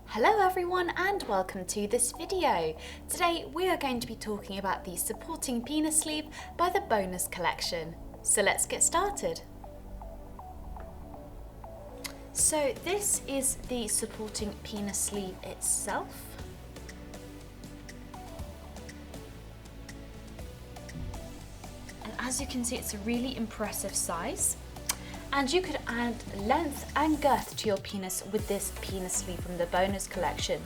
Hello everyone and welcome to this video. Today we are going to be talking about the supporting penis sleeve by the Bonus collection. So let's get started. So this is the supporting penis sleeve itself. And as you can see, it's a really impressive size. And you could add length and girth to your penis with this penis sleeve from the Bonus collection.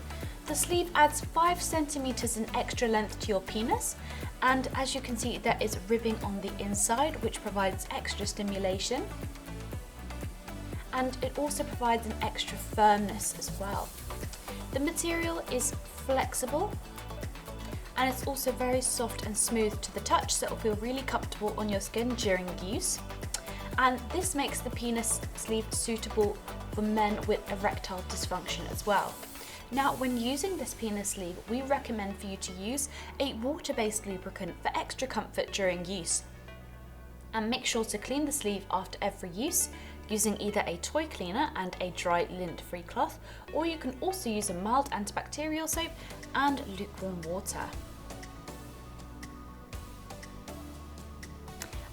The sleeve adds 5 centimeters in extra length to your penis, and as you can see, there is ribbing on the inside which provides extra stimulation, and it also provides an extra firmness as well. The material is flexible and it's also very soft and smooth to the touch, so it will feel really comfortable on your skin during use. And this makes the penis sleeve suitable for men with erectile dysfunction as well. Now, when using this penis sleeve, we recommend for you to use a water-based lubricant for extra comfort during use. And make sure to clean the sleeve after every use using either a toy cleaner and a dry lint-free cloth, or you can also use a mild antibacterial soap and lukewarm water.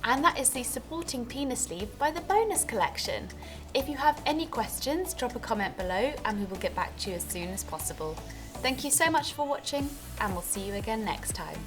And that is the supporting penis sleeve by the Bonus collection. If you have any questions, drop a comment below and we will get back to you as soon as possible. Thank you so much for watching, and we'll see you again next time.